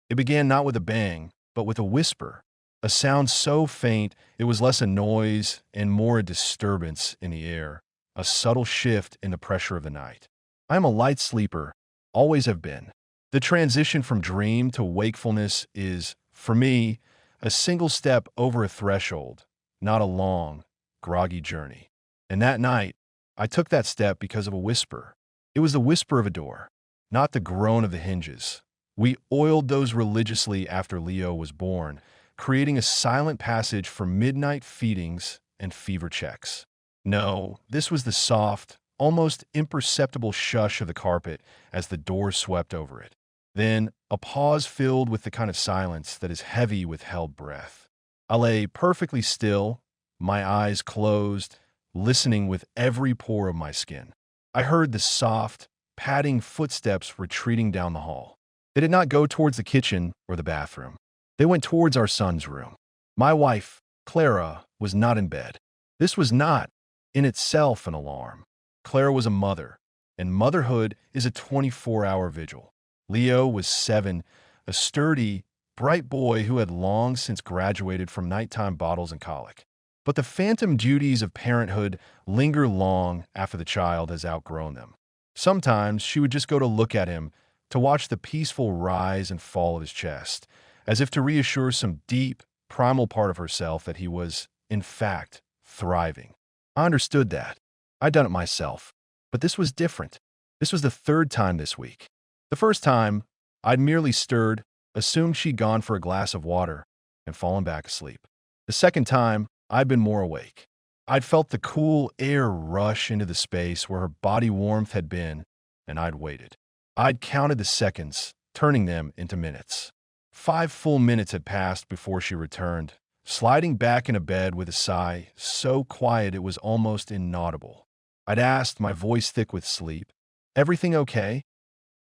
It began not with a bang, but with a whisper, a sound so faint it was less a noise and more a disturbance in the air, a subtle shift in the pressure of the night. I am a light sleeper, always have been. The transition from dream to wakefulness is, for me, a single step over a threshold, not a long, groggy journey. And that night, I took that step because of a whisper. It was the whisper of a door, not the groan of the hinges. We oiled those religiously after Leo was born, creating a silent passage for midnight feedings and fever checks. No, this was the soft, almost imperceptible shush of the carpet as the door swept over it. Then, a pause filled with the kind of silence that is heavy with held breath. I lay perfectly still, my eyes closed, listening with every pore of my skin. I heard the soft, padding footsteps retreating down the hall. They did not go towards the kitchen or the bathroom. They went towards our son's room. My wife, Clara, was not in bed. This was not, in itself, an alarm. Clara was a mother, and motherhood is a 24-hour vigil. Leo was 7, a sturdy, bright boy who had long since graduated from nighttime bottles and colic. But the phantom duties of parenthood linger long after the child has outgrown them. Sometimes she would just go to look at him, to watch the peaceful rise and fall of his chest, as if to reassure some deep, primal part of herself that he was, in fact, thriving. I understood that. I'd done it myself. But this was different. This was the third time this week. The first time, I'd merely stirred, assumed she'd gone for a glass of water, and fallen back asleep. The second time, I'd been more awake. I'd felt the cool air rush into the space where her body warmth had been, and I'd waited. I'd counted the seconds, turning them into minutes. 5 full minutes had passed before she returned, sliding back into bed with a sigh so quiet it was almost inaudible. I'd asked, my voice thick with sleep, "Everything okay?"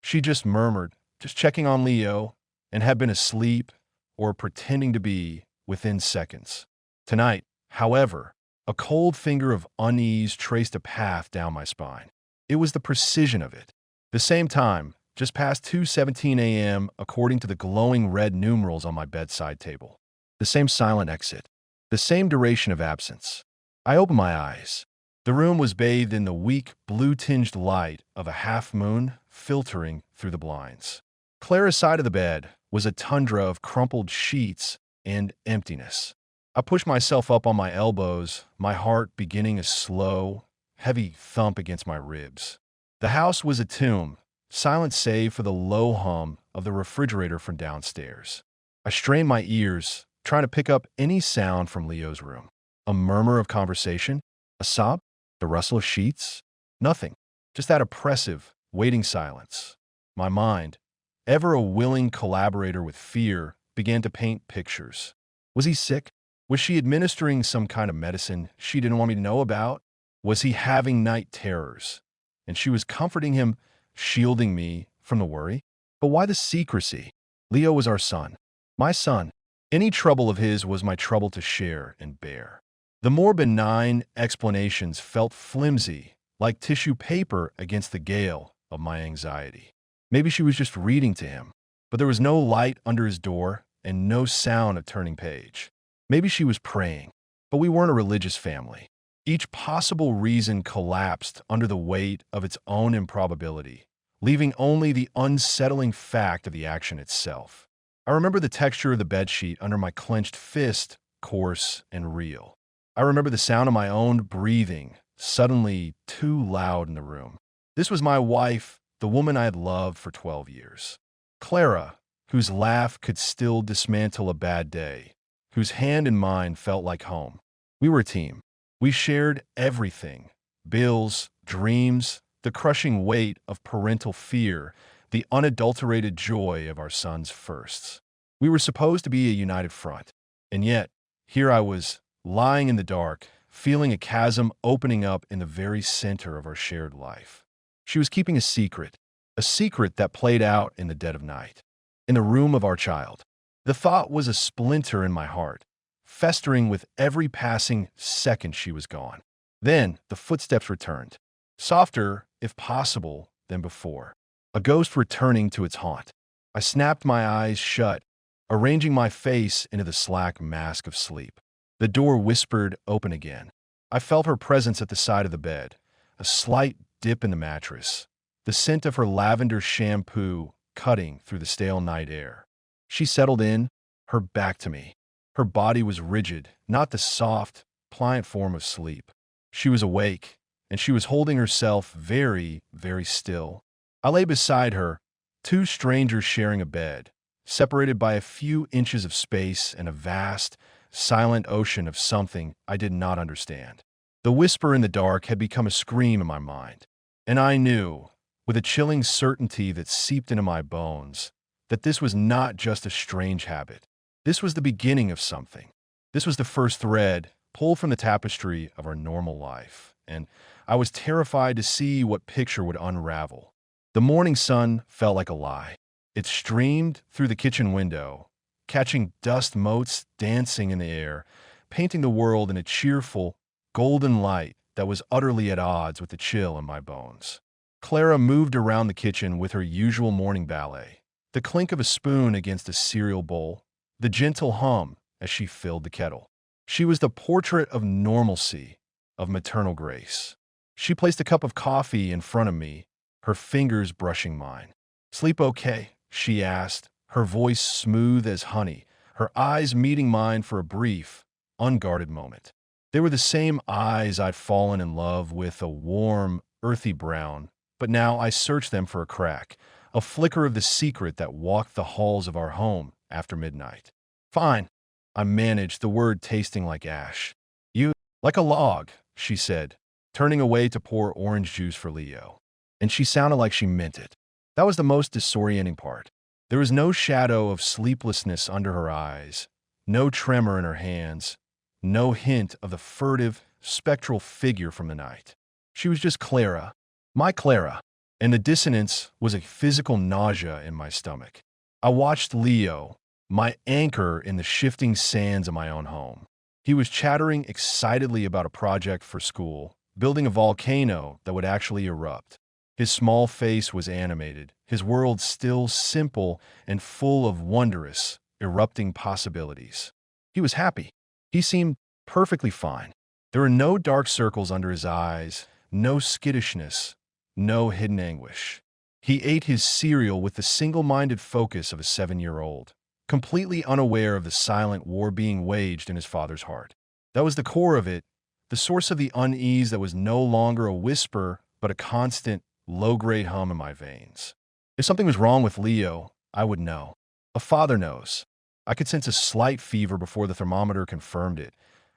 She just murmured, just checking on Leo, and had been asleep or pretending to be within seconds. Tonight, however, a cold finger of unease traced a path down my spine. It was the precision of it. The same time, just past 2:17 a.m. according to the glowing red numerals on my bedside table. The same silent exit. The same duration of absence. I opened my eyes. The room was bathed in the weak, blue-tinged light of a half-moon filtering through the blinds. Clara's side of the bed was a tundra of crumpled sheets and emptiness. I pushed myself up on my elbows, my heart beginning a slow, heavy thump against my ribs. The house was a tomb, silent save for the low hum of the refrigerator from downstairs. I strained my ears, trying to pick up any sound from Leo's room. A murmur of conversation? A sob? The rustle of sheets? Nothing. Just that oppressive, waiting silence. My mind, ever a willing collaborator with fear, began to paint pictures. Was he sick? Was she administering some kind of medicine she didn't want me to know about? Was he having night terrors? And she was comforting him, shielding me from the worry? But why the secrecy? Leo was our son. My son. Any trouble of his was my trouble to share and bear. The more benign explanations felt flimsy, like tissue paper against the gale of my anxiety. Maybe she was just reading to him, but there was no light under his door and no sound of turning page. Maybe she was praying, but we weren't a religious family. Each possible reason collapsed under the weight of its own improbability, leaving only the unsettling fact of the action itself. I remember the texture of the bedsheet under my clenched fist, coarse and real. I remember the sound of my own breathing, suddenly too loud in the room. This was my wife, the woman I had loved for 12 years. Clara, whose laugh could still dismantle a bad day, whose hand in mine felt like home. We were a team. We shared everything: bills, dreams, the crushing weight of parental fear, the unadulterated joy of our son's firsts. We were supposed to be a united front, and yet, here I was, lying in the dark, feeling a chasm opening up in the very center of our shared life. She was keeping a secret that played out in the dead of night, in the room of our child. The thought was a splinter in my heart, festering with every passing second she was gone. Then the footsteps returned, softer, if possible, than before. A ghost returning to its haunt. I snapped my eyes shut, arranging my face into the slack mask of sleep. The door whispered open again. I felt her presence at the side of the bed, a slight dip in the mattress, the scent of her lavender shampoo cutting through the stale night air. She settled in, her back to me. Her body was rigid, not the soft, pliant form of sleep. She was awake, and she was holding herself very, very still. I lay beside her, two strangers sharing a bed, separated by a few inches of space and a vast, silent ocean of something I did not understand. The whisper in the dark had become a scream in my mind, and I knew, with a chilling certainty that seeped into my bones, that this was not just a strange habit. This was the beginning of something. This was the first thread pulled from the tapestry of our normal life, and I was terrified to see what picture would unravel. The morning sun felt like a lie. It streamed through the kitchen window, catching dust motes dancing in the air, painting the world in a cheerful, golden light that was utterly at odds with the chill in my bones. Clara moved around the kitchen with her usual morning ballet, the clink of a spoon against a cereal bowl, the gentle hum as she filled the kettle. She was the portrait of normalcy, of maternal grace. She placed a cup of coffee in front of me, her fingers brushing mine. "Sleep okay?" she asked, her voice smooth as honey, her eyes meeting mine for a brief, unguarded moment. They were the same eyes I'd fallen in love with, a warm, earthy brown, but now I searched them for a crack, a flicker of the secret that walked the halls of our home after midnight. "Fine," I managed, the word tasting like ash. "You, like a log," she said, turning away to pour orange juice for Leo. And she sounded like she meant it. That was the most disorienting part. There was no shadow of sleeplessness under her eyes, no tremor in her hands, no hint of the furtive, spectral figure from the night. She was just Clara, my Clara, and the dissonance was a physical nausea in my stomach. I watched Leo, my anchor in the shifting sands of my own home. He was chattering excitedly about a project for school, building a volcano that would actually erupt. His small face was animated, his world still simple and full of wondrous, erupting possibilities. He was happy. He seemed perfectly fine. There were no dark circles under his eyes, no skittishness, no hidden anguish. He ate his cereal with the single-minded focus of a 7-year-old, completely unaware of the silent war being waged in his father's heart. That was the core of it, the source of the unease that was no longer a whisper, but a constant, low-grade hum in my veins. If something was wrong with Leo, I would know. A father knows. I could sense a slight fever before the thermometer confirmed it.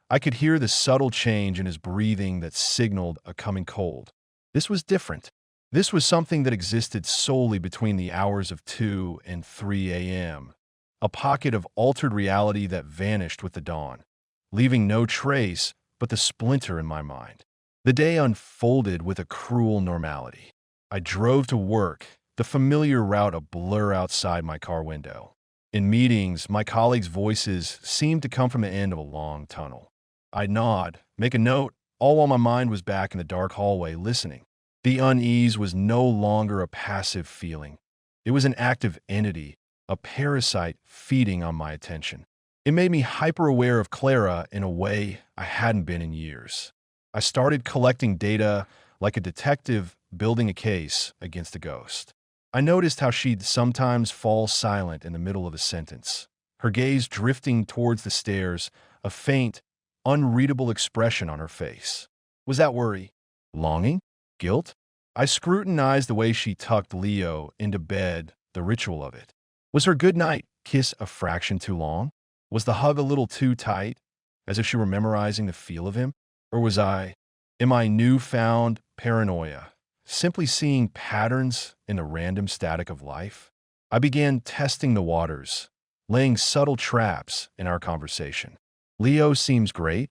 I could hear the subtle change in his breathing that signaled a coming cold. This was different. This was something that existed solely between the hours of 2 and 3 a.m., a pocket of altered reality that vanished with the dawn, leaving no trace but the splinter in my mind. The day unfolded with a cruel normality. I drove to work, the familiar route a blur outside my car window. In meetings, my colleagues' voices seemed to come from the end of a long tunnel. I'd nod, make a note, all while my mind was back in the dark hallway listening. The unease was no longer a passive feeling. It was an active entity, a parasite feeding on my attention. It made me hyper-aware of Clara in a way I hadn't been in years. I started collecting data like a detective building a case against a ghost. I noticed how she'd sometimes fall silent in the middle of a sentence, her gaze drifting towards the stairs, a faint, unreadable expression on her face. Was that worry? Longing? Guilt? I scrutinized the way she tucked Leo into bed, the ritual of it. Was her goodnight kiss a fraction too long? Was the hug a little too tight, as if she were memorizing the feel of him? Or was in my newfound paranoia, simply seeing patterns in the random static of life? I began testing the waters, laying subtle traps in our conversation. "Leo seems great,"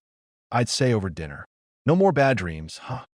I'd say over dinner. "No more bad dreams, huh?"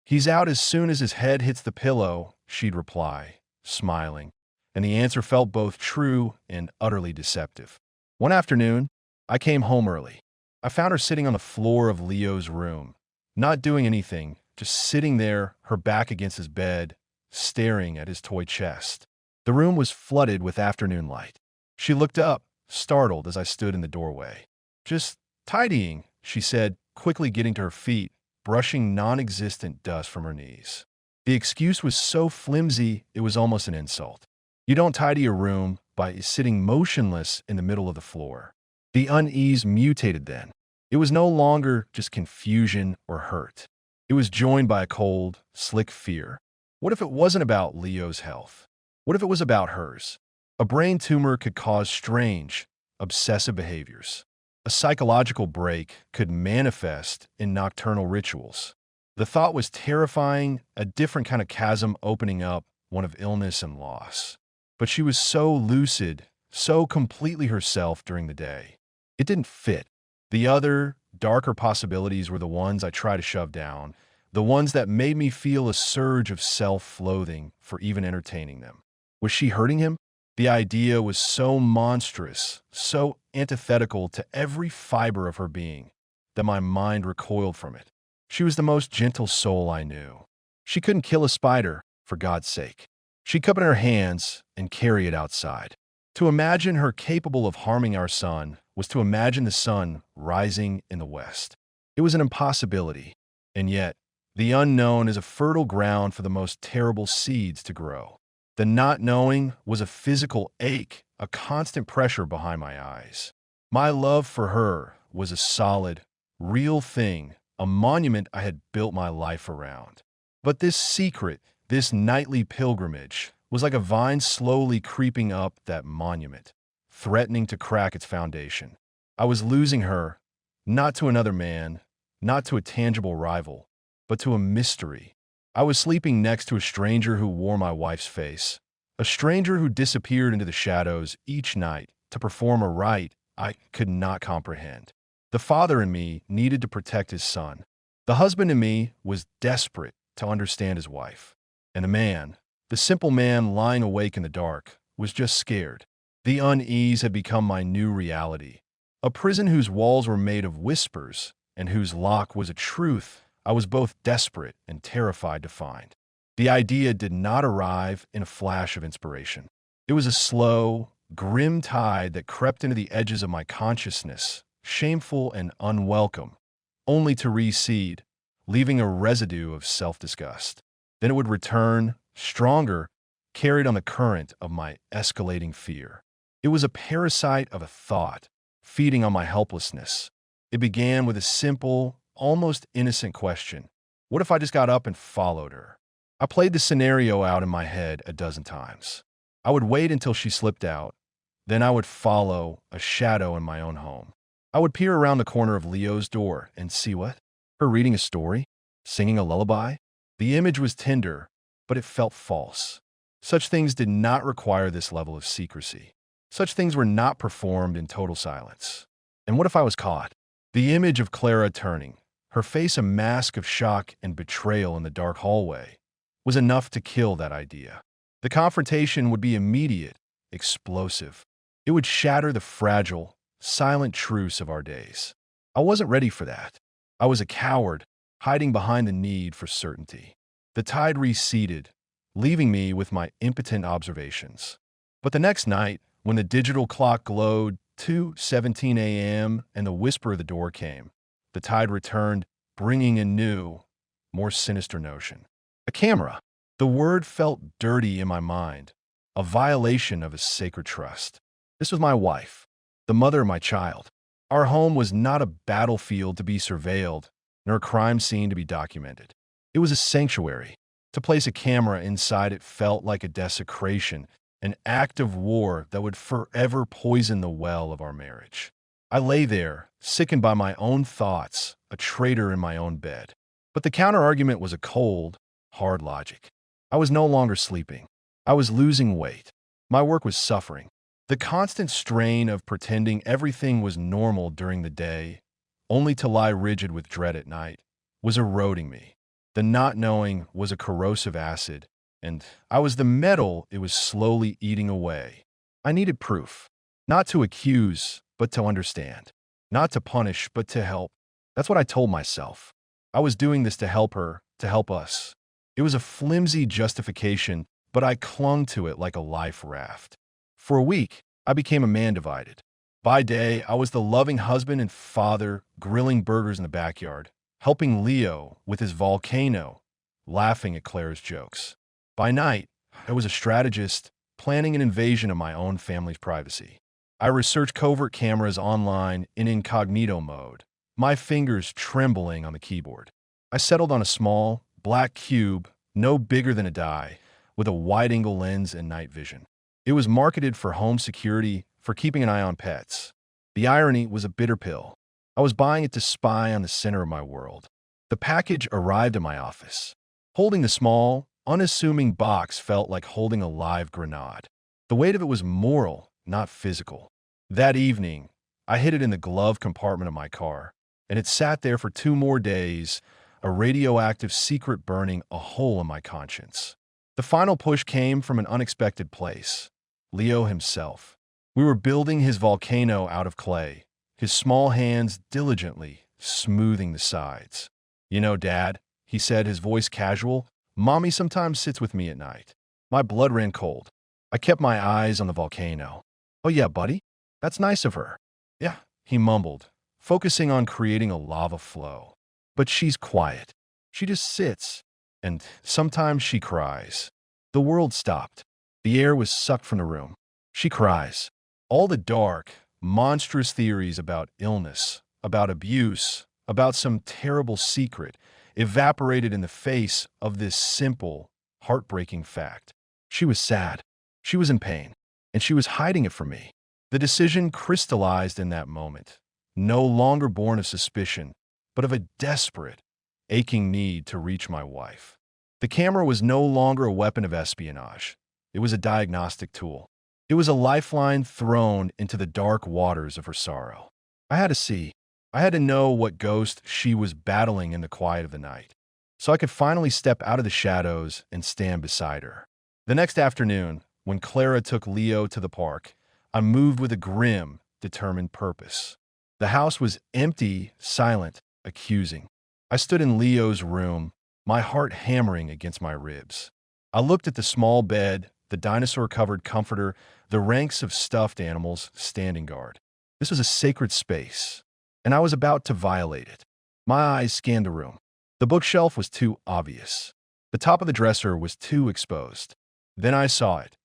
"He's out as soon as his head hits the pillow," she'd reply, smiling, and the answer felt both true and utterly deceptive. One afternoon, I came home early. I found her sitting on the floor of Leo's room, not doing anything, just sitting there, her back against his bed, staring at his toy chest. The room was flooded with afternoon light. She looked up, startled as I stood in the doorway. "Just tidying," she said, quickly getting to her feet, brushing non-existent dust from her knees. The excuse was so flimsy, it was almost an insult. You don't tidy your room by sitting motionless in the middle of the floor. The unease mutated then. It was no longer just confusion or hurt. It was joined by a cold, slick fear. What if it wasn't about Leo's health? What if it was about hers? A brain tumor could cause strange, obsessive behaviors. A psychological break could manifest in nocturnal rituals. The thought was terrifying, a different kind of chasm opening up, one of illness and loss. But she was so lucid, so completely herself during the day. It didn't fit. The other, darker possibilities were the ones I tried to shove down, the ones that made me feel a surge of self-loathing for even entertaining them. Was she hurting him? The idea was so monstrous, so antithetical to every fiber of her being, that my mind recoiled from it. She was the most gentle soul I knew. She couldn't kill a spider, for God's sake. She'd cup it in her hands and carry it outside. To imagine her capable of harming our son was to imagine the sun rising in the west. It was an impossibility, and yet, the unknown is a fertile ground for the most terrible seeds to grow. The not knowing was a physical ache, a constant pressure behind my eyes. My love for her was a solid, real thing, a monument I had built my life around. But this secret, this nightly pilgrimage, was like a vine slowly creeping up that monument, threatening to crack its foundation. I was losing her, not to another man, not to a tangible rival, but to a mystery. I was sleeping next to a stranger who wore my wife's face, a stranger who disappeared into the shadows each night to perform a rite I could not comprehend. The father in me needed to protect his son. The husband in me was desperate to understand his wife. And the simple man lying awake in the dark, was just scared. The unease had become my new reality. A prison whose walls were made of whispers and whose lock was a truth I was both desperate and terrified to find. The idea did not arrive in a flash of inspiration. It was a slow, grim tide that crept into the edges of my consciousness, shameful and unwelcome, only to recede, leaving a residue of self-disgust. Then it would return, stronger, carried on the current of my escalating fear. It was a parasite of a thought, feeding on my helplessness. It began with a simple, almost innocent question. What if I just got up and followed her? I played the scenario out in my head a dozen times. I would wait until she slipped out. Then I would follow, a shadow in my own home. I would peer around the corner of Leo's door and see what? Her reading a story? Singing a lullaby? The image was tender, but it felt false. Such things did not require this level of secrecy. Such things were not performed in total silence. And what if I was caught? The image of Clara turning, her face a mask of shock and betrayal in the dark hallway, was enough to kill that idea. The confrontation would be immediate, explosive. It would shatter the fragile, silent truce of our days. I wasn't ready for that. I was a coward, hiding behind the need for certainty. The tide receded, leaving me with my impotent observations. But the next night, when the digital clock glowed 2:17 a.m. and the whisper of the door came, the tide returned, bringing a new, more sinister notion. A camera. The word felt dirty in my mind, a violation of a sacred trust. This was my wife, the mother of my child. Our home was not a battlefield to be surveilled, nor a crime scene to be documented. It was a sanctuary. To place a camera inside it felt like a desecration, an act of war that would forever poison the well of our marriage. I lay there, sickened by my own thoughts, a traitor in my own bed. But the counter-argument was a cold, hard logic. I was no longer sleeping. I was losing weight. My work was suffering. The constant strain of pretending everything was normal during the day, only to lie rigid with dread at night, was eroding me. The not knowing was a corrosive acid, and I was the metal it was slowly eating away. I needed proof, not to accuse, but to understand, not to punish, but to help. That's what I told myself. I was doing this to help her, to help us. It was a flimsy justification, but I clung to it like a life raft. For a week, I became a man divided. By day, I was the loving husband and father, grilling burgers in the backyard, helping Leo with his volcano, laughing at Claire's jokes. By night, I was a strategist, planning an invasion of my own family's privacy. I researched covert cameras online in incognito mode, my fingers trembling on the keyboard. I settled on a small, black cube, no bigger than a die, with a wide-angle lens and night vision. It was marketed for home security, for keeping an eye on pets. The irony was a bitter pill. I was buying it to spy on the center of my world. The package arrived at my office. Holding the small, unassuming box felt like holding a live grenade. The weight of it was moral, not physical. That evening, I hid it in the glove compartment of my car, and it sat there for 2 more days, a radioactive secret burning a hole in my conscience. The final push came from an unexpected place. Leo himself. We were building his volcano out of clay, his small hands diligently smoothing the sides. "You know, Dad," he said, his voice casual, "Mommy sometimes sits with me at night." My blood ran cold. I kept my eyes on the volcano. "Oh yeah, buddy? That's nice of her." "Yeah," he mumbled, focusing on creating a lava flow. "But she's quiet. She just sits. And sometimes she cries." The world stopped. The air was sucked from the room. She cries. All the dark, monstrous theories about illness, about abuse, about some terrible secret evaporated in the face of this simple, heartbreaking fact. She was sad. She was in pain. And she was hiding it from me. The decision crystallized in that moment, no longer born of suspicion, but of a desperate, aching need to reach my wife. The camera was no longer a weapon of espionage. It was a diagnostic tool. It was a lifeline thrown into the dark waters of her sorrow. I had to see. I had to know what ghost she was battling in the quiet of the night, so I could finally step out of the shadows and stand beside her. The next afternoon, when Clara took Leo to the park, I moved with a grim, determined purpose. The house was empty, silent, accusing. I stood in Leo's room, my heart hammering against my ribs. I looked at the small bed, the dinosaur-covered comforter, the ranks of stuffed animals standing guard. This was a sacred space, and I was about to violate it. My eyes scanned the room. The bookshelf was too obvious. The top of the dresser was too exposed. Then I saw it.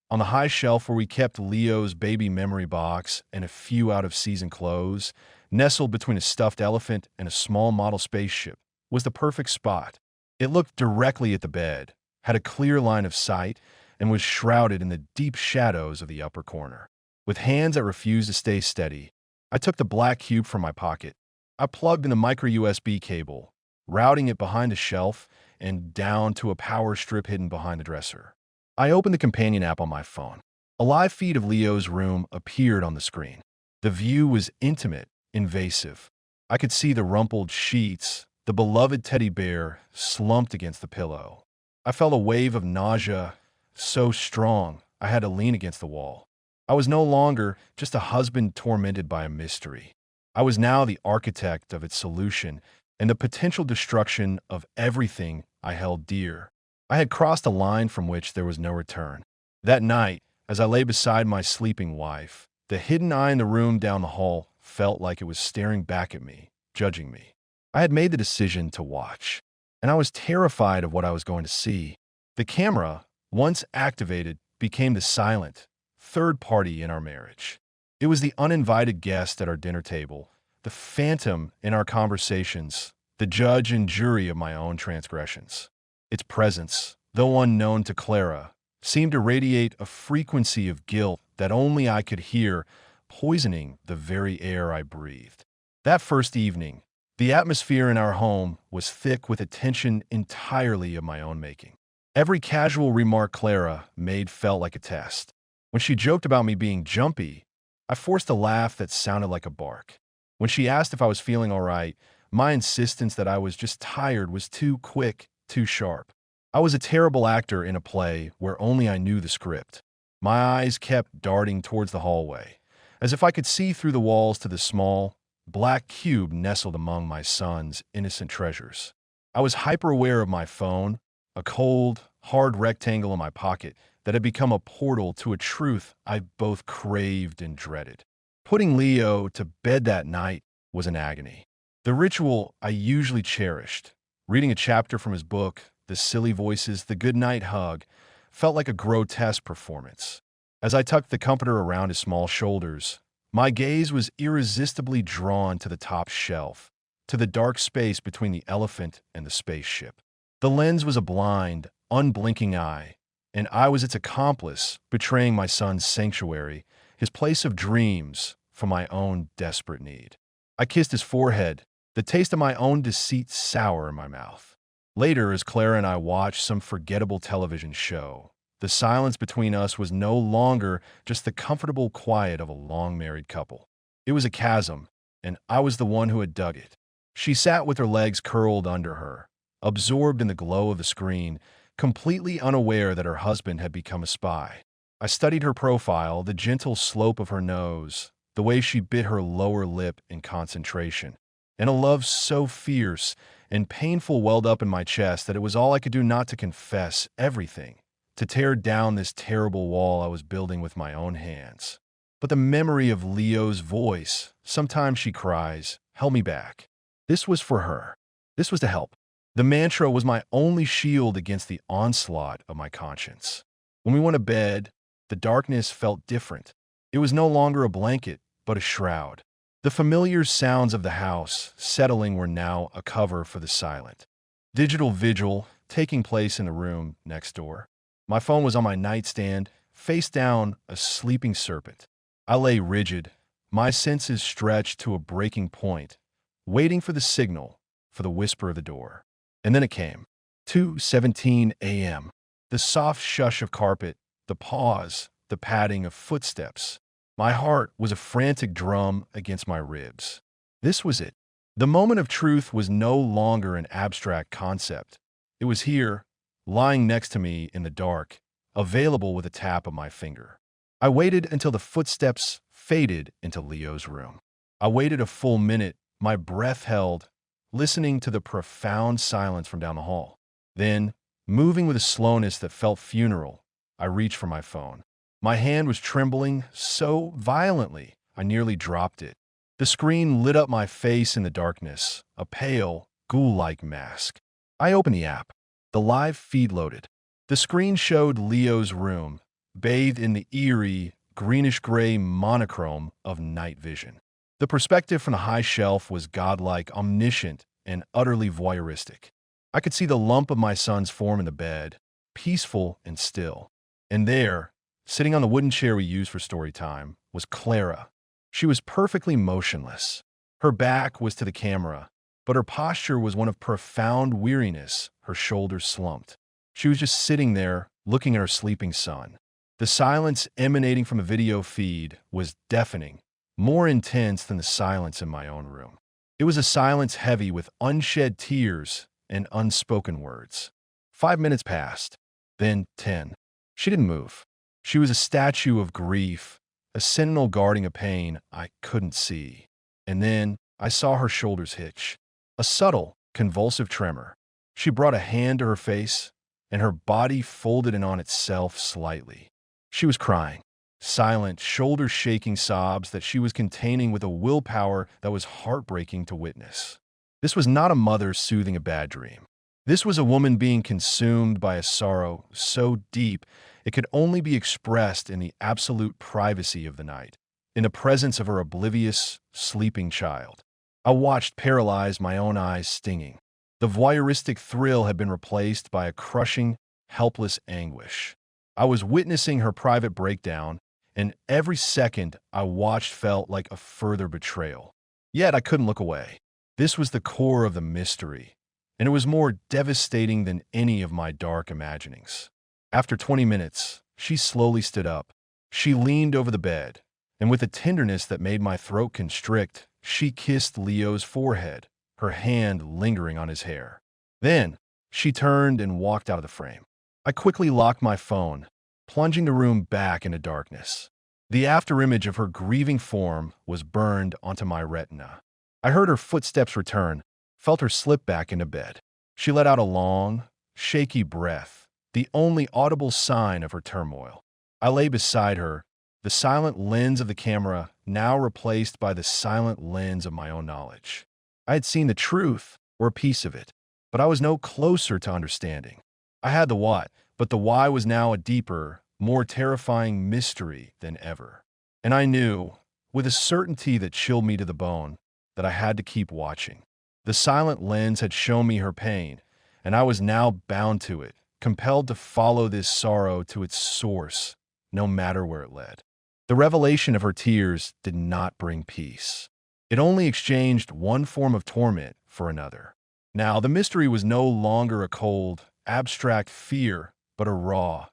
On the high shelf where we kept Leo's baby memory box and a few out-of-season clothes, nestled between a stuffed elephant and a small model spaceship, was the perfect spot. It looked directly at the bed, had a clear line of sight, and was shrouded in the deep shadows of the upper corner. With hands that refused to stay steady, I took the black cube from my pocket. I plugged in the micro USB cable, routing it behind a shelf and down to a power strip hidden behind the dresser. I opened the companion app on my phone. A live feed of Leo's room appeared on the screen. The view was intimate, invasive. I could see the rumpled sheets, the beloved teddy bear slumped against the pillow. I felt a wave of nausea, so strong I had to lean against the wall. I was no longer just a husband tormented by a mystery. I was now the architect of its solution and the potential destruction of everything I held dear. I had crossed a line from which there was no return. That night, as I lay beside my sleeping wife, the hidden eye in the room down the hall felt like it was staring back at me, judging me. I had made the decision to watch, and I was terrified of what I was going to see. The camera, once activated, became the silent, third party in our marriage. It was the uninvited guest at our dinner table, the phantom in our conversations, the judge and jury of my own transgressions. Its presence, though unknown to Clara, seemed to radiate a frequency of guilt that only I could hear, poisoning the very air I breathed. That first evening, the atmosphere in our home was thick with a tension entirely of my own making. Every casual remark Clara made felt like a test. When she joked about me being jumpy, I forced a laugh that sounded like a bark. When she asked if I was feeling all right, my insistence that I was just tired was too quick, too sharp. I was a terrible actor in a play where only I knew the script. My eyes kept darting towards the hallway, as if I could see through the walls to the small, black cube nestled among my son's innocent treasures. I was hyper-aware of my phone, a cold, hard rectangle in my pocket that had become a portal to a truth I both craved and dreaded. Putting Leo to bed that night was an agony. The ritual I usually cherished, reading a chapter from his book, the silly voices, the goodnight hug, felt like a grotesque performance. As I tucked the comforter around his small shoulders, my gaze was irresistibly drawn to the top shelf, to the dark space between the elephant and the spaceship. The lens was a blind, unblinking eye, and I was its accomplice, betraying my son's sanctuary, his place of dreams, for my own desperate need. I kissed his forehead, the taste of my own deceit sour in my mouth. Later, as Clara and I watched some forgettable television show, the silence between us was no longer just the comfortable quiet of a long-married couple. It was a chasm, and I was the one who had dug it. She sat with her legs curled under her, absorbed in the glow of the screen, completely unaware that her husband had become a spy. I studied her profile, the gentle slope of her nose, the way she bit her lower lip in concentration, and a love so fierce and painful welled up in my chest that it was all I could do not to confess everything, to tear down this terrible wall I was building with my own hands. But the memory of Leo's voice, sometimes she cries, held me back. This was for her. This was to help. The mantra was my only shield against the onslaught of my conscience. When we went to bed, the darkness felt different. It was no longer a blanket, but a shroud. The familiar sounds of the house settling were now a cover for the silent. Digital vigil taking place in the room next door. My phone was on my nightstand, face down, a sleeping serpent. I lay rigid, my senses stretched to a breaking point, waiting for the signal, for the whisper of the door. And then it came. 2:17 a.m. The soft shush of carpet, the pause, the padding of footsteps. My heart was a frantic drum against my ribs. This was it. The moment of truth was no longer an abstract concept. It was here, lying next to me in the dark, available with a tap of my finger. I waited until the footsteps faded into Leo's room. I waited a full minute, my breath held, listening to the profound silence from down the hall. Then, moving with a slowness that felt funeral, I reached for my phone. My hand was trembling so violently, I nearly dropped it. The screen lit up my face in the darkness, a pale, ghoul-like mask. I opened the app. The live feed loaded. The screen showed Leo's room, bathed in the eerie, greenish-gray monochrome of night vision. The perspective from the high shelf was godlike, omniscient, and utterly voyeuristic. I could see the lump of my son's form in the bed, peaceful and still. And there, sitting on the wooden chair we used for story time, was Clara. She was perfectly motionless. Her back was to the camera, but her posture was one of profound weariness, her shoulders slumped. She was just sitting there, looking at her sleeping son. The silence emanating from a video feed was deafening, more intense than the silence in my own room. It was a silence heavy with unshed tears and unspoken words. 5 minutes passed, then 10. She didn't move. She was a statue of grief, a sentinel guarding a pain I couldn't see. And then I saw her shoulders hitch, a subtle, convulsive tremor. She brought a hand to her face, and her body folded in on itself slightly. She was crying, silent, shoulder-shaking sobs that she was containing with a willpower that was heartbreaking to witness. This was not a mother soothing a bad dream. This was a woman being consumed by a sorrow so deep it could only be expressed in the absolute privacy of the night, in the presence of her oblivious, sleeping child. I watched, paralyzed, my own eyes stinging. The voyeuristic thrill had been replaced by a crushing, helpless anguish. I was witnessing her private breakdown, and every second I watched felt like a further betrayal. Yet I couldn't look away. This was the core of the mystery, and it was more devastating than any of my dark imaginings. After 20 minutes, she slowly stood up. She leaned over the bed, and with a tenderness that made my throat constrict, she kissed Leo's forehead, her hand lingering on his hair. Then, she turned and walked out of the frame. I quickly locked my phone, plunging the room back into darkness. The afterimage of her grieving form was burned onto my retina. I heard her footsteps return, felt her slip back into bed. She let out a long, shaky breath, the only audible sign of her turmoil. I lay beside her, the silent lens of the camera now replaced by the silent lens of my own knowledge. I had seen the truth, or a piece of it, but I was no closer to understanding. I had the what, but the why was now a deeper, more terrifying mystery than ever. And I knew, with a certainty that chilled me to the bone, that I had to keep watching. The silent lens had shown me her pain, and I was now bound to it, compelled to follow this sorrow to its source, no matter where it led. The revelation of her tears did not bring peace. It only exchanged one form of torment for another. Now, the mystery was no longer a cold, abstract fear, but a raw,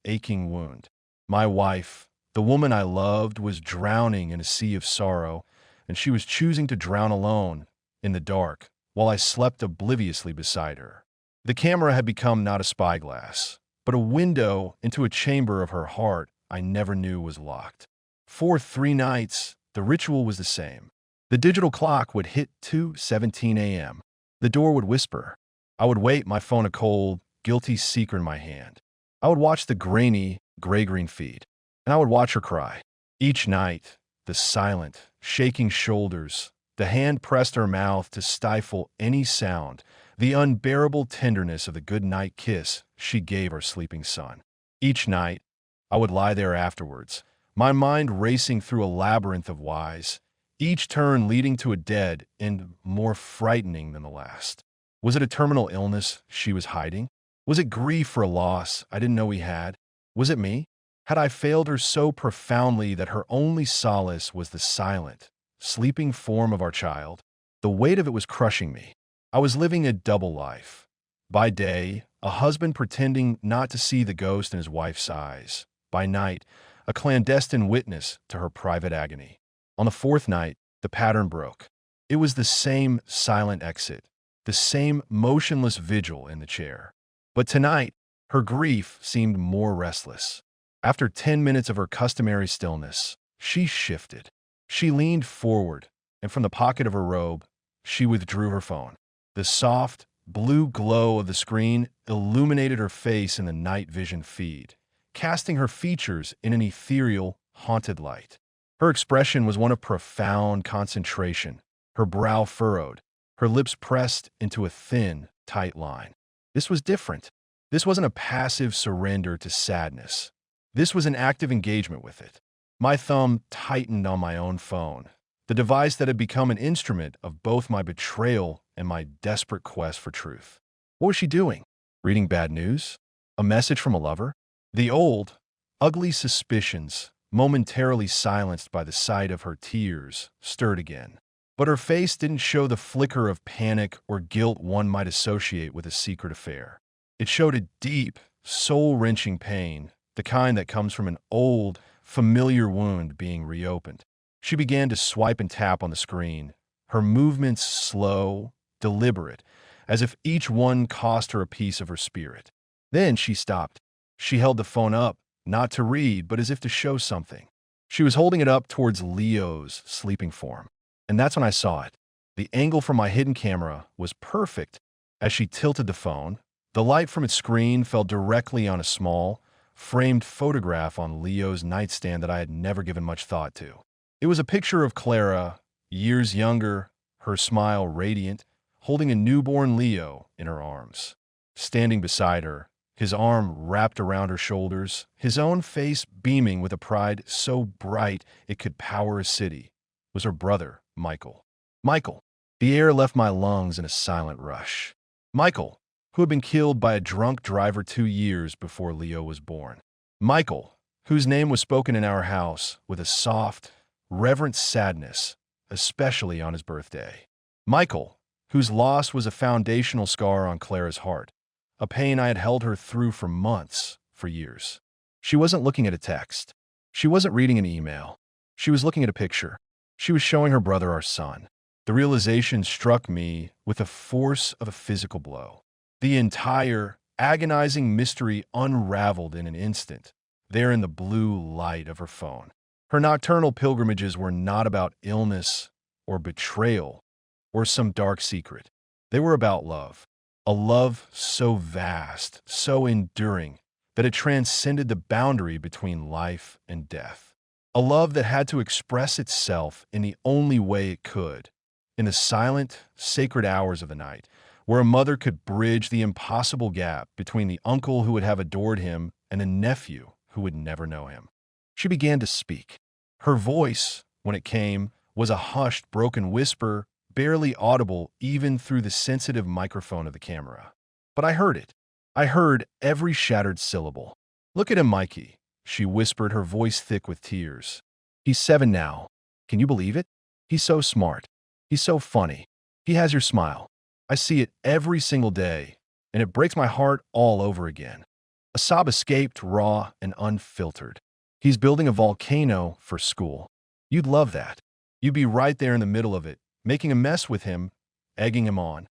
aching wound. My wife, the woman I loved, was drowning in a sea of sorrow, and she was choosing to drown alone, in the dark, while I slept obliviously beside her. The camera had become not a spyglass, but a window into a chamber of her heart I never knew was locked. For 3 nights, the ritual was the same. The digital clock would hit 2:17 a.m. The door would whisper. I would wait, my phone a cold, guilty secret in my hand. I would watch the grainy, gray-green feed, and I would watch her cry. Each night, the silent, shaking shoulders, the hand pressed her mouth to stifle any sound, the unbearable tenderness of the good-night kiss she gave our sleeping son. Each night, I would lie there afterwards, my mind racing through a labyrinth of whys, each turn leading to a dead end more frightening than the last. Was it a terminal illness she was hiding? Was it grief for a loss I didn't know we had? Was it me? Had I failed her so profoundly that her only solace was the silent, sleeping form of our child? The weight of it was crushing me. I was living a double life. By day, a husband pretending not to see the ghost in his wife's eyes. By night, a clandestine witness to her private agony. On the 4th night, the pattern broke. It was the same silent exit, the same motionless vigil in the chair. But tonight, her grief seemed more restless. After 10 minutes of her customary stillness, she shifted. She leaned forward, and from the pocket of her robe, she withdrew her phone. The soft, blue glow of the screen illuminated her face in the night vision feed, casting her features in an ethereal, haunted light. Her expression was one of profound concentration, her brow furrowed, her lips pressed into a thin, tight line. This was different. This wasn't a passive surrender to sadness. This was an active engagement with it. My thumb tightened on my own phone, the device that had become an instrument of both my betrayal and my desperate quest for truth. What was she doing? Reading bad news? A message from a lover? The old, ugly suspicions, momentarily silenced by the sight of her tears, stirred again. But her face didn't show the flicker of panic or guilt one might associate with a secret affair. It showed a deep, soul-wrenching pain, the kind that comes from an old, familiar wound being reopened. She began to swipe and tap on the screen, her movements slow, deliberate, as if each one cost her a piece of her spirit. Then she stopped. She held the phone up, not to read, but as if to show something. She was holding it up towards Leo's sleeping form. And that's when I saw it. The angle from my hidden camera was perfect. As she tilted the phone, the light from its screen fell directly on a small, framed photograph on Leo's nightstand that I had never given much thought to. It was a picture of Clara, years younger, her smile radiant, holding a newborn Leo in her arms. Standing beside her, his arm wrapped around her shoulders, his own face beaming with a pride so bright it could power a city, was her brother, Michael. Michael. The air left my lungs in a silent rush. Michael, who had been killed by a drunk driver 2 years before Leo was born. Michael, whose name was spoken in our house with a soft, reverent sadness, especially on his birthday. Michael, whose loss was a foundational scar on Clara's heart, a pain I had held her through for months, for years. She wasn't looking at a text. She wasn't reading an email. She was looking at a picture. She was showing her brother our son. The realization struck me with the force of a physical blow. The entire, agonizing mystery unraveled in an instant, there in the blue light of her phone. Her nocturnal pilgrimages were not about illness or betrayal or some dark secret. They were about love. A love so vast, so enduring, that it transcended the boundary between life and death. A love that had to express itself in the only way it could, in the silent, sacred hours of the night, where a mother could bridge the impossible gap between the uncle who would have adored him and the nephew who would never know him. She began to speak. Her voice, when it came, was a hushed, broken whisper, barely audible even through the sensitive microphone of the camera. But I heard it. I heard every shattered syllable. "Look at him, Mikey," she whispered, her voice thick with tears. "He's 7 now. Can you believe it? He's so smart. He's so funny. He has your smile. I see it every single day, and it breaks my heart all over again." A sob escaped, raw and unfiltered. "He's building a volcano for school. You'd love that. You'd be right there in the middle of it, making a mess with him, egging him on."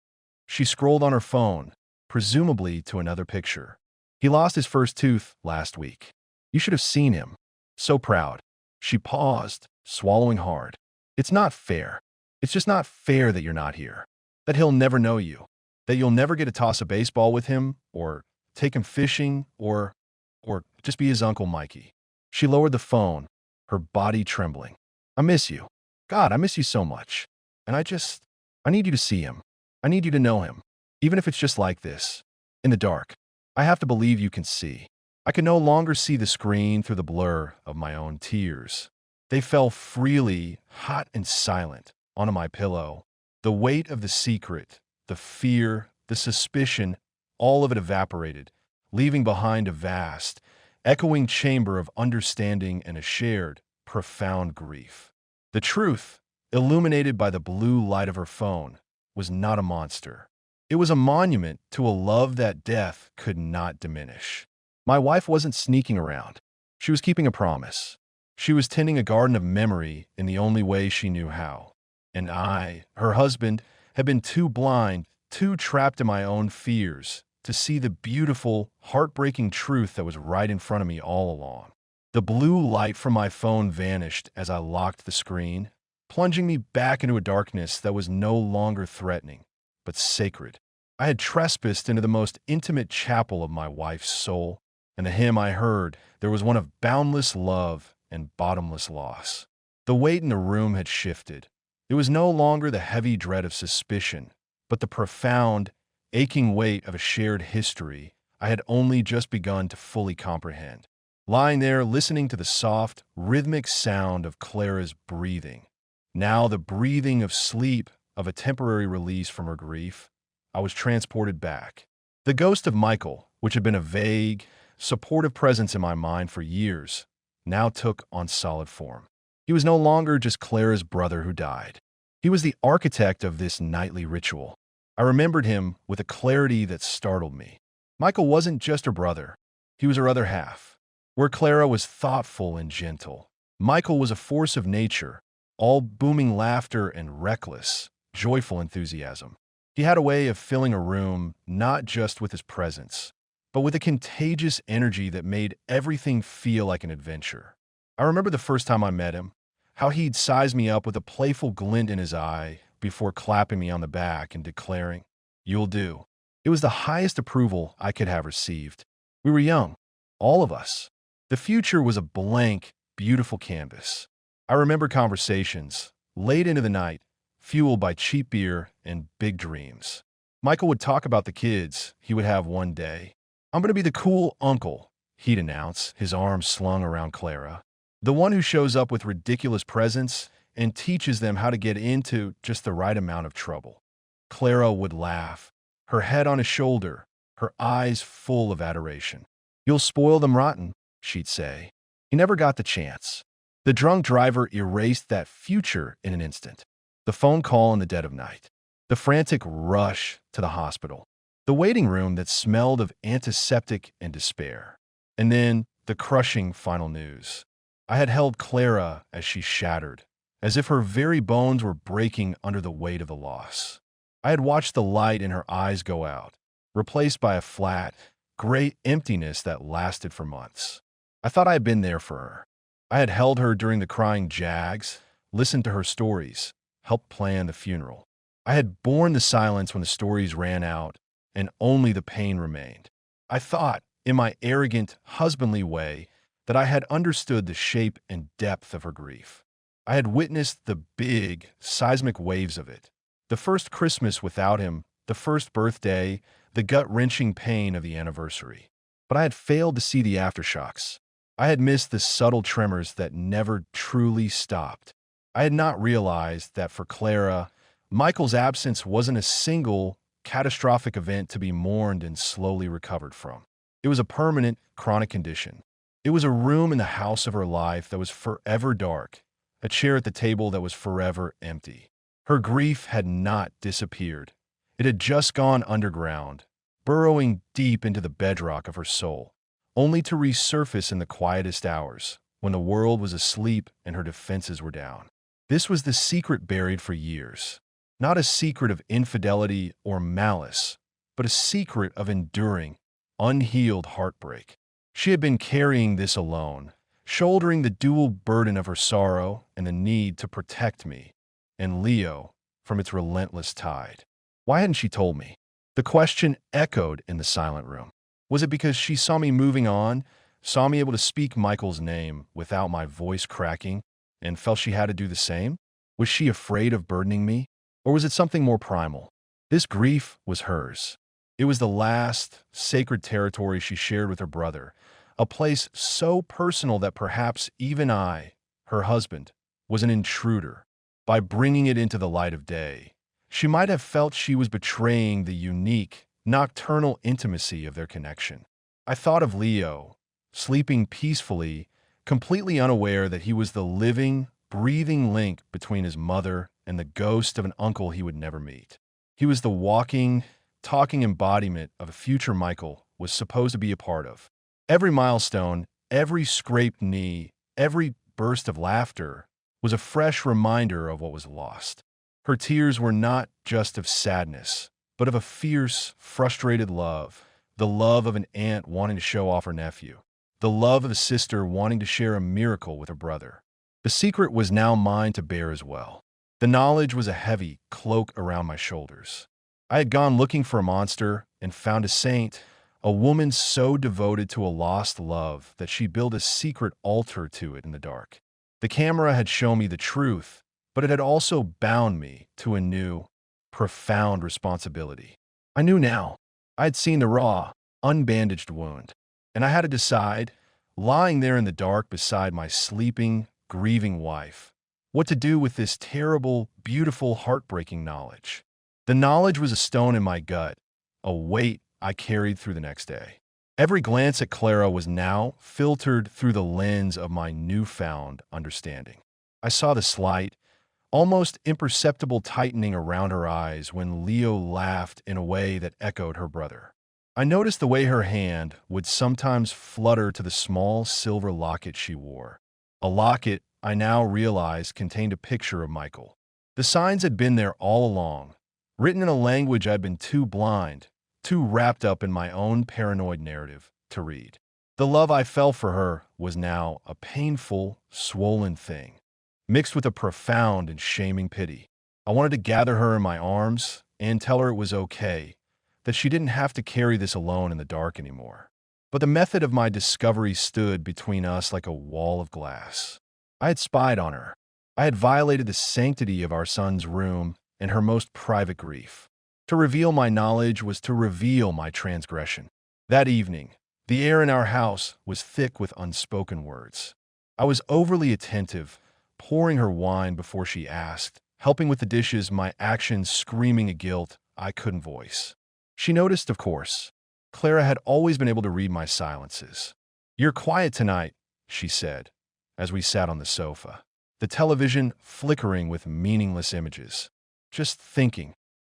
She scrolled on her phone, presumably to another picture. "He lost his first tooth last week. You should have seen him. So proud." She paused, swallowing hard. "It's not fair. It's just not fair that you're not here. That he'll never know you. That you'll never get to toss a baseball with him, or take him fishing, or just be his Uncle Mikey." She lowered the phone, her body trembling. "I miss you. God, I miss you so much. And I need you to see him. I need you to know him. Even if it's just like this, in the dark. I have to believe you can see." I could no longer see the screen through the blur of my own tears. They fell freely, hot and silent, onto my pillow. The weight of the secret, the fear, the suspicion, all of it evaporated, leaving behind a vast, echoing chamber of understanding and a shared, profound grief. The truth, illuminated by the blue light of her phone, was not a monster. It was a monument to a love that death could not diminish. My wife wasn't sneaking around. She was keeping a promise. She was tending a garden of memory in the only way she knew how. And I, her husband, had been too blind, too trapped in my own fears, to see the beautiful, heartbreaking truth that was right in front of me all along. The blue light from my phone vanished as I locked the screen, plunging me back into a darkness that was no longer threatening, but sacred. I had trespassed into the most intimate chapel of my wife's soul, and the hymn I heard there was one of boundless love and bottomless loss. The weight in the room had shifted. It was no longer the heavy dread of suspicion, but the profound, aching weight of a shared history I had only just begun to fully comprehend. Lying there listening to the soft, rhythmic sound of Clara's breathing, now the breathing of sleep, of a temporary release from her grief, I was transported back. The ghost of Michael, which had been a vague, supportive presence in my mind for years, now took on solid form. He was no longer just Clara's brother who died. He was the architect of this nightly ritual. I remembered him with a clarity that startled me. Michael wasn't just her brother. He was her other half. Where Clara was thoughtful and gentle, Michael was a force of nature, all booming laughter and reckless, joyful enthusiasm. He had a way of filling a room not just with his presence, but with a contagious energy that made everything feel like an adventure. I remember the first time I met him, how he'd size me up with a playful glint in his eye before clapping me on the back and declaring, "You'll do." It was the highest approval I could have received. We were young, all of us. The future was a blank, beautiful canvas. I remember conversations, late into the night, fueled by cheap beer and big dreams. Michael would talk about the kids he would have one day. "I'm going to be the cool uncle," he'd announce, his arms slung around Clara. "The one who shows up with ridiculous presents and teaches them how to get into just the right amount of trouble." Clara would laugh, her head on his shoulder, her eyes full of adoration. "You'll spoil them rotten," she'd say. He never got the chance. The drunk driver erased that future in an instant. The phone call in the dead of night. The frantic rush to the hospital. The waiting room that smelled of antiseptic and despair. And then the crushing final news. I had held Clara as she shattered, as if her very bones were breaking under the weight of the loss. I had watched the light in her eyes go out, replaced by a flat, gray emptiness that lasted for months. I thought I had been there for her. I had held her during the crying jags, listened to her stories, helped plan the funeral. I had borne the silence when the stories ran out, and only the pain remained. I thought, in my arrogant, husbandly way, that I had understood the shape and depth of her grief. I had witnessed the big, seismic waves of it. The first Christmas without him, the first birthday, the gut-wrenching pain of the anniversary. But I had failed to see the aftershocks. I had missed the subtle tremors that never truly stopped. I had not realized that for Clara, Michael's absence wasn't a single, catastrophic event to be mourned and slowly recovered from. It was a permanent, chronic condition. It was a room in the house of her life that was forever dark, a chair at the table that was forever empty. Her grief had not disappeared. It had just gone underground, burrowing deep into the bedrock of her soul, only to resurface in the quietest hours, when the world was asleep and her defenses were down. This was the secret buried for years. Not a secret of infidelity or malice, but a secret of enduring, unhealed heartbreak. She had been carrying this alone, shouldering the dual burden of her sorrow and the need to protect me, and Leo, from its relentless tide. Why hadn't she told me? The question echoed in the silent room. Was it because she saw me moving on, saw me able to speak Michael's name without my voice cracking, and felt she had to do the same? Was she afraid of burdening me? Or was it something more primal? This grief was hers. It was the last, sacred territory she shared with her brother, a place so personal that perhaps even I, her husband, was an intruder. By bringing it into the light of day, she might have felt she was betraying the unique, nocturnal intimacy of their connection. I thought of Leo, sleeping peacefully, completely unaware that he was the living, breathing link between his mother and the ghost of an uncle he would never meet. He was the walking, talking embodiment of a future Michael was supposed to be a part of. Every milestone, every scraped knee, every burst of laughter was a fresh reminder of what was lost. Her tears were not just of sadness, but of a fierce, frustrated love, the love of an aunt wanting to show off her nephew, the love of a sister wanting to share a miracle with her brother. The secret was now mine to bear as well. The knowledge was a heavy cloak around my shoulders. I had gone looking for a monster and found a saint, a woman so devoted to a lost love that she built a secret altar to it in the dark. The camera had shown me the truth, but it had also bound me to a new, profound responsibility. I knew now. I had seen the raw, unbandaged wound, and I had to decide, lying there in the dark beside my sleeping, grieving wife, what to do with this terrible, beautiful, heartbreaking knowledge. The knowledge was a stone in my gut, a weight I carried through the next day. Every glance at Clara was now filtered through the lens of my newfound understanding. I saw the slight, almost imperceptible tightening around her eyes when Leo laughed in a way that echoed her brother. I noticed the way her hand would sometimes flutter to the small silver locket she wore, a locket I now realized contained a picture of Michael. The signs had been there all along, written in a language I'd been too blind, too wrapped up in my own paranoid narrative to read. The love I felt for her was now a painful, swollen thing, mixed with a profound and shaming pity. I wanted to gather her in my arms and tell her it was okay, that she didn't have to carry this alone in the dark anymore. But the method of my discovery stood between us like a wall of glass. I had spied on her. I had violated the sanctity of our son's room and her most private grief. To reveal my knowledge was to reveal my transgression. That evening, the air in our house was thick with unspoken words. I was overly attentive, pouring her wine before she asked, helping with the dishes, my actions screaming a guilt I couldn't voice. She noticed, of course. Clara had always been able to read my silences. "You're quiet tonight," she said, as we sat on the sofa, the television flickering with meaningless images. "Just thinking,"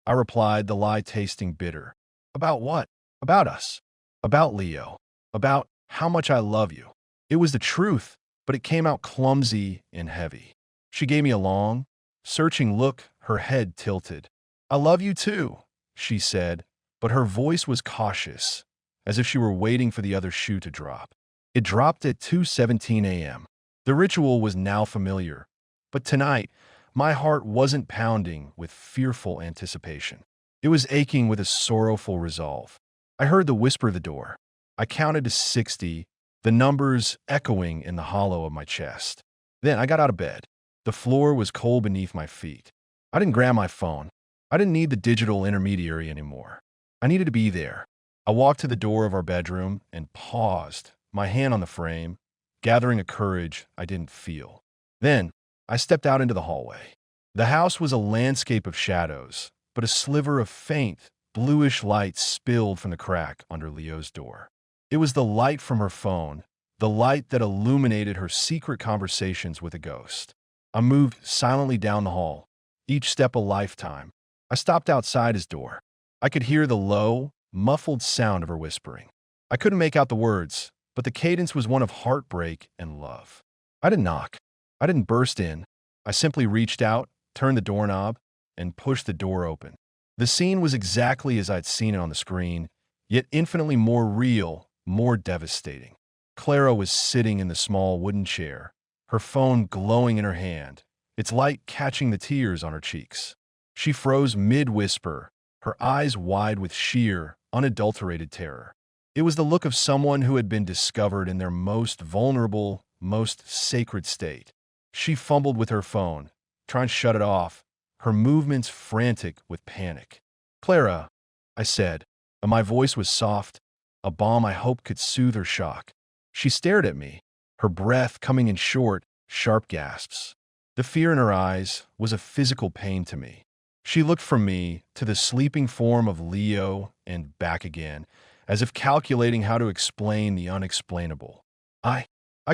I replied, the lie tasting bitter. "About what?" "About us. About Leo. About how much I love you." It was the truth, but it came out clumsy and heavy. She gave me a long, searching look, her head tilted. "I love you too," she said, but her voice was cautious, as if she were waiting for the other shoe to drop. It dropped at 2:17 a.m. The ritual was now familiar, but tonight, my heart wasn't pounding with fearful anticipation. It was aching with a sorrowful resolve. I heard the whisper of the door. I counted to 60, the numbers echoing in the hollow of my chest. Then I got out of bed. The floor was cold beneath my feet. I didn't grab my phone. I didn't need the digital intermediary anymore. I needed to be there. I walked to the door of our bedroom and paused, my hand on the frame, gathering a courage I didn't feel. Then I stepped out into the hallway. The house was a landscape of shadows, but a sliver of faint, bluish light spilled from the crack under Leo's door. It was the light from her phone, the light that illuminated her secret conversations with a ghost. I moved silently down the hall, each step a lifetime. I stopped outside his door. I could hear the low, muffled sound of her whispering. I couldn't make out the words, but the cadence was one of heartbreak and love. I didn't knock. I didn't burst in. I simply reached out, turned the doorknob, and pushed the door open. The scene was exactly as I'd seen it on the screen, yet infinitely more real, more devastating. Clara was sitting in the small wooden chair, her phone glowing in her hand, its light catching the tears on her cheeks. She froze mid-whisper, her eyes wide with sheer, unadulterated terror. It was the look of someone who had been discovered in their most vulnerable, most sacred state. She fumbled with her phone, trying to shut it off, her movements frantic with panic. "Clara," I said, and my voice was soft, a balm I hoped could soothe her shock. She stared at me, her breath coming in short, sharp gasps. The fear in her eyes was a physical pain to me. She looked from me to the sleeping form of Leo and back again, as if calculating how to explain the unexplainable. I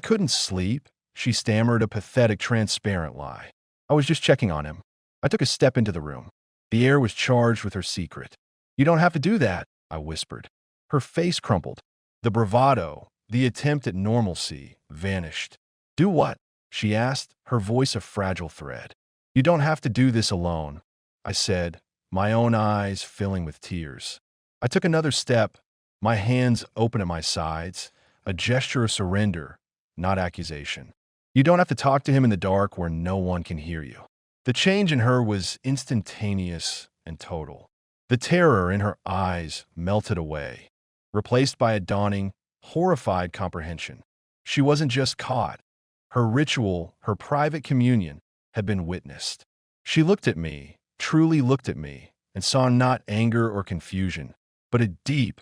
couldn't sleep," she stammered, a pathetic, transparent lie. "I was just checking on him." I took a step into the room. The air was charged with her secret. "You don't have to do that," I whispered. Her face crumpled. The bravado, the attempt at normalcy, vanished. "Do what?" she asked, her voice a fragile thread. "You don't have to do this alone," I said, my own eyes filling with tears. I took another step, my hands open at my sides, a gesture of surrender, not accusation. "You don't have to talk to him in the dark where no one can hear you." The change in her was instantaneous and total. The terror in her eyes melted away, replaced by a dawning, horrified comprehension. She wasn't just caught. Her ritual, her private communion, had been witnessed. She looked at me, truly looked at me, and saw not anger or confusion, but a deep,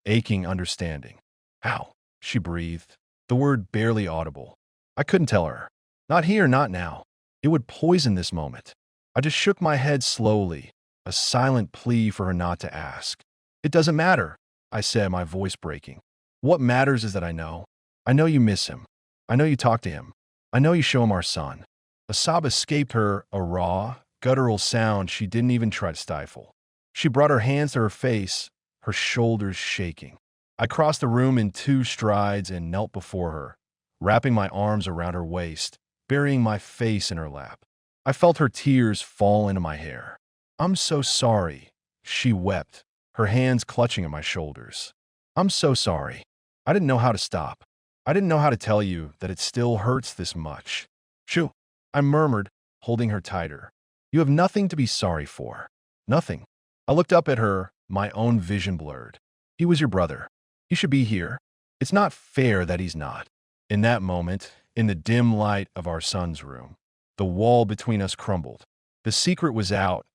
aching understanding. "How?" she breathed, the word barely audible. I couldn't tell her. Not here, not now. It would poison this moment. I just shook my head slowly, a silent plea for her not to ask. "It doesn't matter," I said, my voice breaking. "What matters is that I know. I know you miss him. I know you talk to him. I know you show him our son." A sob escaped her, a raw, guttural sound she didn't even try to stifle. She brought her hands to her face, her shoulders shaking. I crossed the room in 2 strides and knelt before her, wrapping my arms around her waist, burying my face in her lap. I felt her tears fall into my hair. "I'm so sorry," she wept, her hands clutching at my shoulders. "I'm so sorry. I didn't know how to stop. I didn't know how to tell you that it still hurts this much." "Shoo," I murmured, holding her tighter. "You have nothing to be sorry for. Nothing." I looked up at her, my own vision blurred. "He was your brother. He should be here. It's not fair that he's not." In that moment, in the dim light of our son's room, the wall between us crumbled. The secret was out,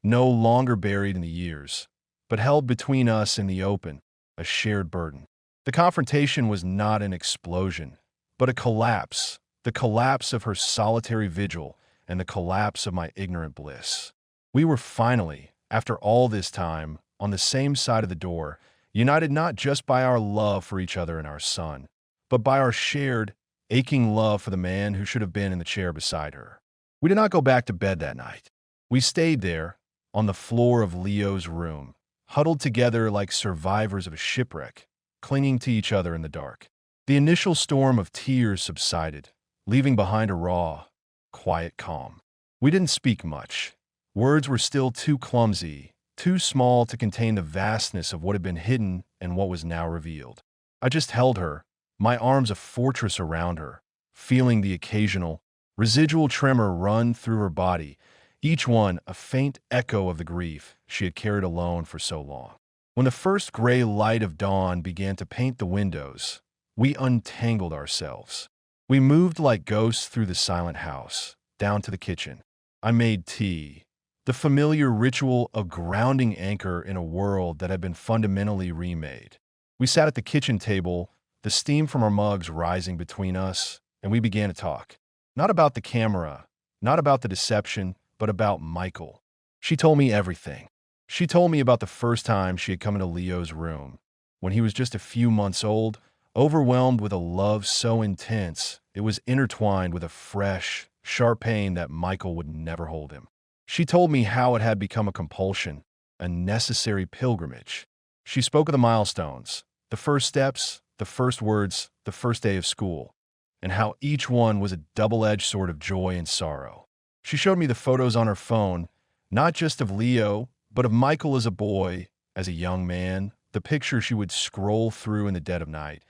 no longer buried in the years, but held between us in the open, a shared burden. The confrontation was not an explosion, but a collapse, the collapse of her solitary vigil and the collapse of my ignorant bliss. We were finally, after all this time, on the same side of the door, united not just by our love for each other and our son, but by our shared, aching love for the man who should have been in the chair beside her. We did not go back to bed that night. We stayed there, on the floor of Leo's room, huddled together like survivors of a shipwreck, clinging to each other in the dark. The initial storm of tears subsided, leaving behind a raw, quiet calm. We didn't speak much. Words were still too clumsy, too small to contain the vastness of what had been hidden and what was now revealed. I just held her, my arms a fortress around her, feeling the occasional, residual tremor run through her body, each one a faint echo of the grief she had carried alone for so long. When the first gray light of dawn began to paint the windows, we untangled ourselves. We moved like ghosts through the silent house, down to the kitchen. I made tea, the familiar ritual of grounding anchor in a world that had been fundamentally remade. We sat at the kitchen table, the steam from our mugs rising between us, and we began to talk. Not about the camera, not about the deception, but about Michael. She told me everything. She told me about the first time she had come into Leo's room, when he was just a few months old, overwhelmed with a love so intense it was intertwined with a fresh, sharp pain that Michael would never hold him. She told me how it had become a compulsion, a necessary pilgrimage. She spoke of the milestones, the first steps, the first words, the first day of school, and how each one was a double-edged sword of joy and sorrow. She showed me the photos on her phone, not just of Leo, but of Michael as a boy, as a young man, the picture she would scroll through in the dead of night,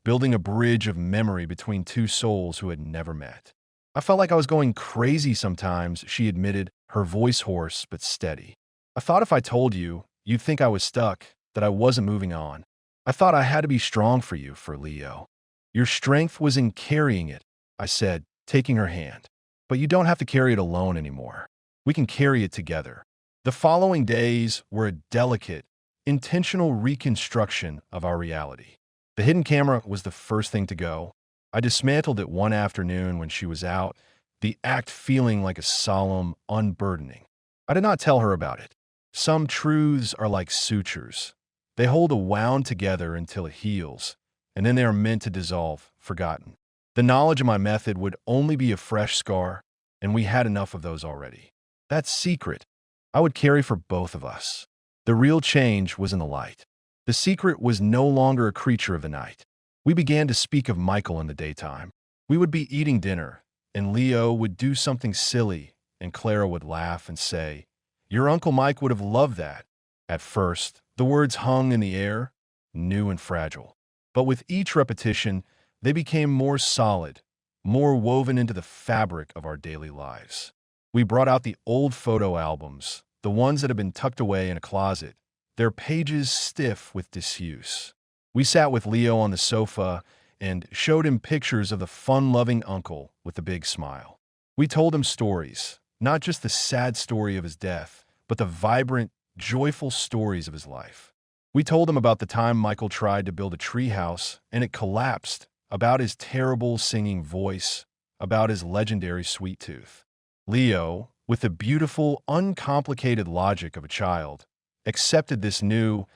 building a bridge of memory between two souls who had never met. I felt like I was going crazy sometimes, she admitted, her voice hoarse but steady. I thought if I told you, you'd think I was stuck, that I wasn't moving on. I thought I had to be strong for you, for Leo. Your strength was in carrying it, I said, taking her hand. But you don't have to carry it alone anymore. We can carry it together. The following days were a delicate, intentional reconstruction of our reality. The hidden camera was the first thing to go. I dismantled it one afternoon when she was out, the act feeling like a solemn unburdening. I did not tell her about it. Some truths are like sutures. They hold a wound together until it heals, and then they are meant to dissolve, forgotten. The knowledge of my method would only be a fresh scar, and we had enough of those already. That secret I would carry for both of us. The real change was in the light. The secret was no longer a creature of the night. We began to speak of Michael in the daytime. We would be eating dinner, and Leo would do something silly, and Clara would laugh and say, "Your Uncle Mike would have loved that." At first, the words hung in the air, new and fragile. But with each repetition, they became more solid, more woven into the fabric of our daily lives. We brought out the old photo albums, the ones that had been tucked away in a closet, their pages stiff with disuse. We sat with Leo on the sofa and showed him pictures of the fun-loving uncle with the big smile. We told him stories, not just the sad story of his death, but the vibrant, joyful stories of his life. We told him about the time Michael tried to build a treehouse and it collapsed, about his terrible singing voice, about his legendary sweet tooth. Leo, with the beautiful, uncomplicated logic of a child, accepted this new,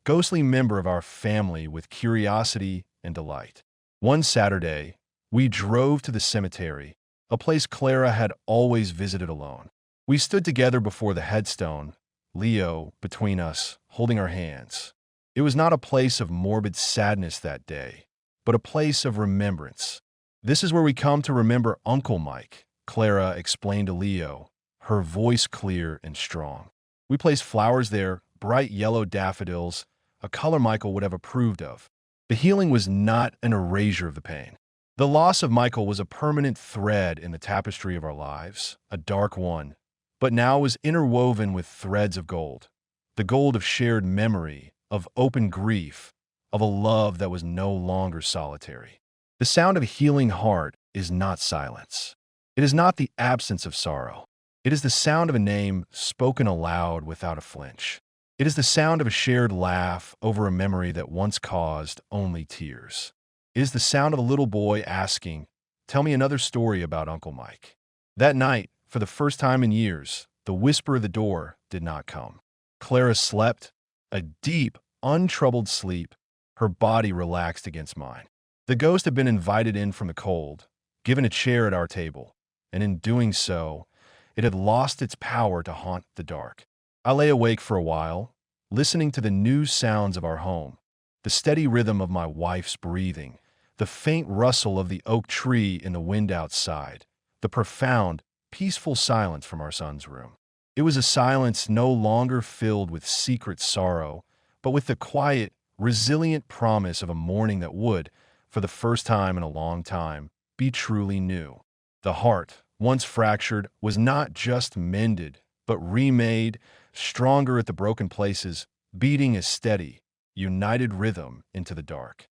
ghostly member of our family with curiosity and delight. One Saturday, we drove to the cemetery, a place Clara had always visited alone. We stood together before the headstone, Leo between us, holding our hands. It was not a place of morbid sadness that day, but a place of remembrance. "This is where we come to remember Uncle Mike," Clara explained to Leo, her voice clear and strong. We placed flowers there, bright yellow daffodils, a color Michael would have approved of. The healing was not an erasure of the pain. The loss of Michael was a permanent thread in the tapestry of our lives, a dark one, but now was interwoven with threads of gold, the gold of shared memory, of open grief, of a love that was no longer solitary. The sound of a healing heart is not silence. It is not the absence of sorrow. It is the sound of a name spoken aloud without a flinch. It is the sound of a shared laugh over a memory that once caused only tears. It is the sound of a little boy asking, "Tell me another story about Uncle Mike." That night, for the first time in years, the whisper of the door did not come. Clara slept, a deep, untroubled sleep, her body relaxed against mine. The ghost had been invited in from the cold, given a chair at our table, and in doing so, it had lost its power to haunt the dark. I lay awake for a while, listening to the new sounds of our home, the steady rhythm of my wife's breathing, the faint rustle of the oak tree in the wind outside, the profound, peaceful silence from our son's room. It was a silence no longer filled with secret sorrow, but with the quiet, resilient promise of a morning that would, for the first time in a long time, be truly new. The heart once fractured, was not just mended, but remade, stronger at the broken places, beating a steady, united rhythm into the dark.